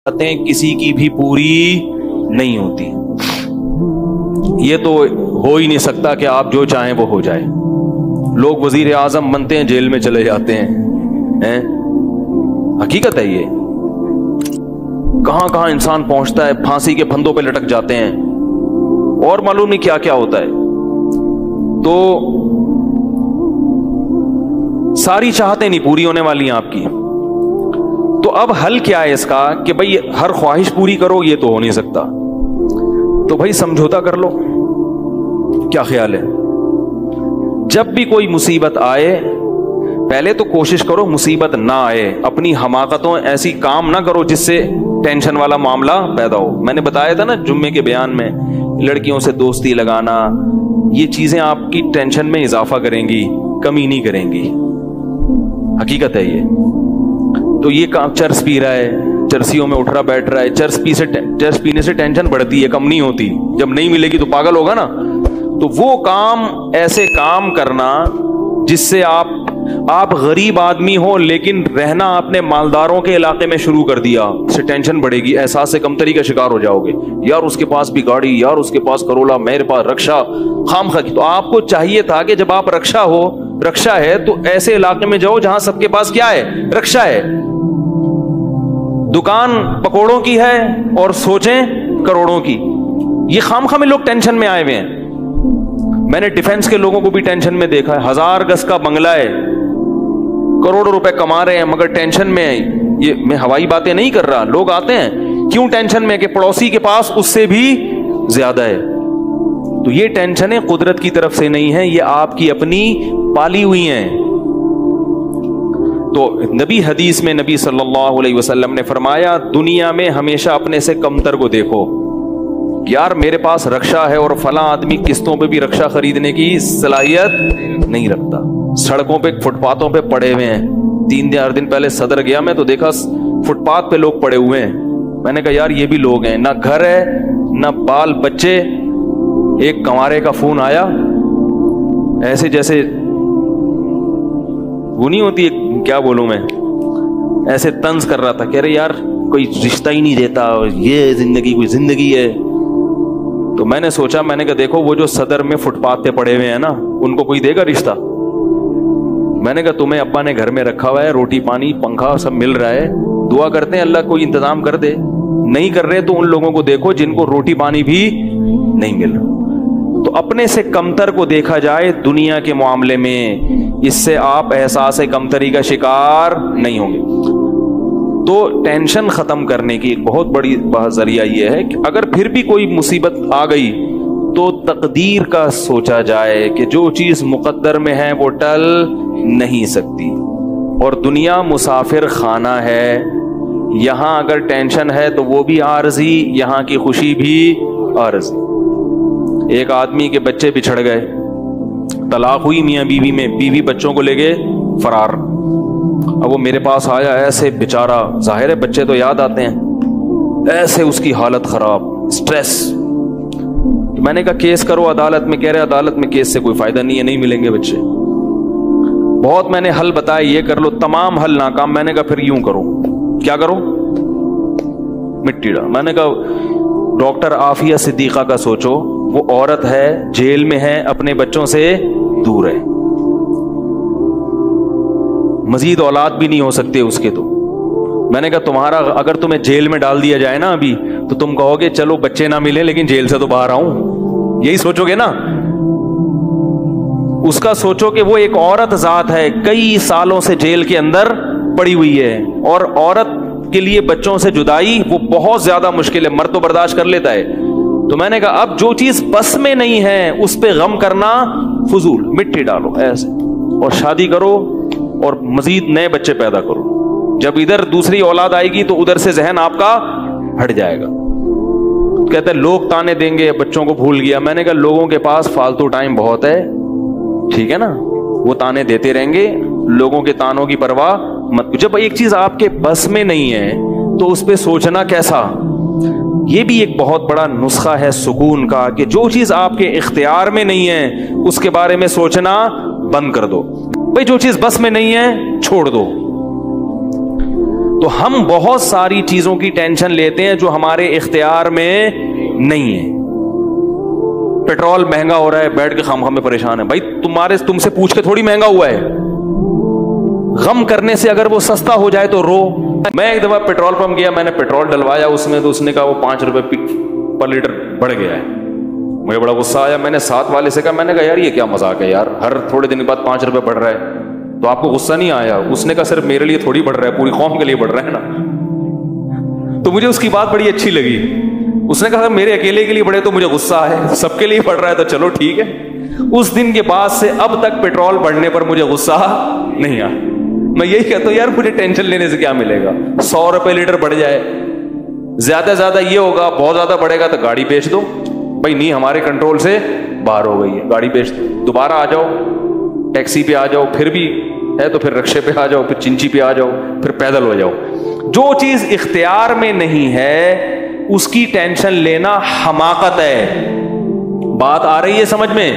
باتیں کسی کی بھی پوری نہیں ہوتی. یہ تو ہو ہی نہیں سکتا کہ آپ جو چاہیں وہ ہو جائے. لوگ وزیر اعظم بنتے ہیں جیل میں چلے جاتے ہیں. حقیقت ہے یہ. کہاں کہاں انسان پہنچتا ہے, پھانسی کے پھندوں پہ لٹک جاتے ہیں اور معلوم نہیں کیا کیا ہوتا ہے. تو ساری چاہتیں نہیں پوری ہونے والی ہیں آپ کی. تو اب حل کیا ہے اس کا کہ بھئی ہر خواہش پوری کرو, یہ تو ہو نہیں سکتا. تو بھئی سمجھوتا کر لو. کیا خیال ہے؟ جب بھی کوئی مصیبت آئے پہلے تو کوشش کرو مصیبت نہ آئے. اپنی حماقتوں ایسی کام نہ کرو جس سے ٹینشن والا معاملہ پیدا ہو. میں نے بتایا تھا نا جمعے کے بیان میں, لڑکیوں سے دوستی لگانا, یہ چیزیں آپ کی ٹینشن میں اضافہ کریں گی, کمی نہیں کریں گی. حقیقت ہے یہ. تو یہ کام, چرس پی رہا ہے, چرسیوں میں اٹھ رہا بیٹھ رہا ہے, چرس پینے سے ٹینشن بڑھتی ہے, کم نہیں ہوتی. جب نہیں ملے گی تو پاگل ہوگا نا. تو وہ کام, ایسے کام کرنا جس سے آپ غریب آدمی ہو لیکن رہنا اپنے مالداروں کے علاقے میں شروع کر دیا, اس سے ٹینشن بڑھے گی, احساس کمتری کا شکار ہو جاؤ گے. یار اس کے پاس بھی گاڑی, یار اس کے پاس کرولا, میرے پاس رکشا, خامخواہ کی. تو آپ کو چاہیے تھا کہ جب آپ رکشا ہے تو ایسے علاقے میں جاؤ جہاں سب کے پاس کیا ہے, رکشا ہے, دکان پکوڑوں کی ہے اور سوچیں کروڑوں کی. یہ خامخواہ میں لوگ ٹینشن میں آئے ہوئے ہیں. میں نے ڈیفنس کے لوگوں کو بھی ٹینشن میں دیکھا ہے. 1000 گز کا بنگلہ ہے, کروڑوں روپے کما رہے ہیں مگر ٹینشن میں. یہ میں ہوائی باتیں نہیں کر رہا. لوگ آتے ہیں کیوں ٹینشن میں کہ پڑوسی کے پاس اس سے بھی زیادہ ہے. تو یہ ٹینشنیں قدرت کی طرف سے نہیں ہیں, یہ آپ کی اپنی پالی ہوئی ہیں. تو نبی حدیث میں نبی صلی اللہ علیہ وسلم نے فرمایا دنیا میں ہمیشہ اپنے سے کمتر کو دیکھو. یار میرے پاس رکشا ہے اور فلاں آدمی قسطوں پہ بھی رکشا خریدنے کی صلاحیت نہیں رکھتا, سڑکوں پہ فٹ پاتھوں پہ پڑے ہوئے ہیں. 3-4 دن پہلے صدر گیا میں تو دیکھا فٹ پاتھ پہ لوگ پڑے ہوئے ہیں. میں نے کہا یار یہ بھی لوگ ہیں, نہ گھر ہے نہ بال بچے. ایک کنوارے کا فون آیا, ایسے جیسے وہ نہیں ہوتی, کیا بولوں میں, ایسے طنز کر رہا تھا, کہہ رہے یار کوئی رشتہ ہی نہیں دیتا, یہ زندگی کوئی زندگی ہے. تو میں نے سوچا, میں نے کہا دیکھو وہ جو صدر میں فٹ پاتھ پہ پڑے ہوئے ہیں نا, ان کو کوئی دے گا رشتہ؟ میں نے کہا تمہیں ابا نے گھر میں رکھا ہوا ہے, روٹی پانی پنکھا سب مل رہا ہے, دعا کرتے ہیں اللہ کوئی انتظام کر دے. نہیں کر رہے تو ان لوگوں کو دیکھو جن کو روٹی پانی بھی نہیں مل رہا. تو اپنے سے کمتر کو دیکھا جائے دنیا کے معاملے میں, اس سے آپ احساس کمتری کا شکار نہیں ہوں گے. تو ٹینشن ختم کرنے کی ایک بہت بڑی ذریعہ یہ ہے کہ اگر پھر بھی کوئی مصیبت آ گئی تو تقدیر کا سوچا جائے کہ جو چیز مقدر میں ہے وہ ٹل نہیں سکتی. اور دنیا مسافر خانہ ہے, یہاں اگر ٹینشن ہے تو وہ بھی عارضی, یہاں کی خوشی بھی عارضی. ایک آدمی کے بچے بچھڑ گئے, طلاق ہوئی میاں بیوی میں, بیوی بچوں کو لے گئے فرار. اب وہ میرے پاس آیا, ایسے بیچارہ, ظاہر ہے بچے تو یاد آتے ہیں, ایسے اس کی حالت خراب, سٹریس. میں نے کہا کیس کرو عدالت میں. کہہ رہے عدالت میں کیس سے کوئی فائدہ نہیں ہے, نہیں ملیں گے بچے. بہت میں نے حل بتائے, یہ کر لو, تمام حل ناکام. میں نے کہا پھر یوں کرو. کیا کرو؟ مٹی ڈال. میں نے کہا ڈاکٹر عافیہ صدیقہ کا سوچو, وہ عورت ہے, جیل میں ہے, اپنے بچوں سے دور ہے, مزید اولاد بھی نہیں ہو سکتے اس کے. تو میں نے کہا تمہارا اگر تمہیں جیل میں ڈال دیا جائے نا ابھی تو تم کہو گے چلو بچے نہ ملے لیکن جیل سے تو باہر آؤں, یہی سوچو گے نا. اس کا سوچو کہ وہ ایک عورت ذات ہے, کئی سالوں سے جیل کے اندر پڑی ہوئی ہے, اور عورت کے لیے بچوں سے جدائی وہ بہت زیادہ مشکل ہے. مرد تو برداشت کر لیتا ہے. تو میں نے کہا اب جو چیز بس میں نہیں ہے اس پہ غم کرنا فضول, مٹی ڈالو ایسے اور شادی کرو اور مزید نئے بچے پیدا کرو. جب ادھر دوسری اولاد آئے گی تو ادھر سے ذہن آپ کا ہٹ جائے گا. کہتے ہیں لوگ تانے دیں گے, بچوں کو بھول گیا. میں نے کہا لوگوں کے پاس فالتو ٹائم بہت ہے, ٹھیک ہے نا, وہ تانے دیتے رہیں گے, لوگوں کے تانوں کی پرواہ مت. جب ایک چیز آپ کے بس میں نہیں ہے تو اس پہ سوچنا کیسا. یہ بھی ایک بہت بڑا نسخہ ہے سکون کا کہ جو چیز آپ کے اختیار میں نہیں ہے اس کے بارے میں سوچنا بند کر دو. بھئی جو چیز بس میں نہیں ہے چھوڑ دو. تو ہم بہت ساری چیزوں کی ٹینشن لیتے ہیں جو ہمارے اختیار میں نہیں ہے. پیٹرول مہنگا ہو رہا ہے, بیٹھ کے خام میں پریشان ہے. بھائی تم سے پوچھ کے تھوڑی مہنگا ہوا ہے. غم کرنے سے اگر وہ سستا ہو جائے تو رو. میں ایک دفعہ پیٹرول پمپ گیا, میں نے پیٹرول ڈلوایا اس میں, تو اس نے کہا وہ 5 روپے پر لیٹر بڑھ گیا ہے. مجھے بڑا غصہ آیا. میں نے ساتھ والے سے کہا, میں نے کہا یار یہ کیا مذاق ہے یار, ہر تھوڑے دن کے بعد 5 روپے بڑھ رہا ہے, تو آپ کو غصہ نہیں آیا؟ اس نے کہا صرف میرے لیے تھوڑی بڑھ رہا ہے, پوری قوم کے لیے بڑھ رہا ہے نا. تو مجھے اس کی بات بڑی اچھی لگی. اس نے کہا میرے اکیلے کے لیے بڑھے تو مجھے غصہ ہے, سب کے لیے بڑھ رہا ہے تو چلو ٹھیک ہے. اس دن کے بعد سے اب تک پیٹرول بڑھنے پر مجھے غصہ نہیں آیا. میں یہی کہتا ہوں یار مجھے ٹینشن لینے سے کیا ملے گا. 100 روپے لیٹر بڑھ جائے, زیادہ زیادہ یہ ہوگا, بہت زیادہ بڑھے گا تو گاڑی بیچ دو. بھائی نہیں, ہمارے کنٹرول سے باہر ہو گئی ہے, گاڑی بیچ دو, دوبارہ آ جاؤ, ٹیکسی پہ آ جاؤ, پھر بھی ہے تو پھر رکشے پہ آ جاؤ, پھر چنچی پہ آ جاؤ, پھر پیدل ہو جاؤ. جو چیز اختیار میں نہیں ہے اس کی ٹینشن لینا حماقت ہے. بات آ رہی ہے سمجھ میں؟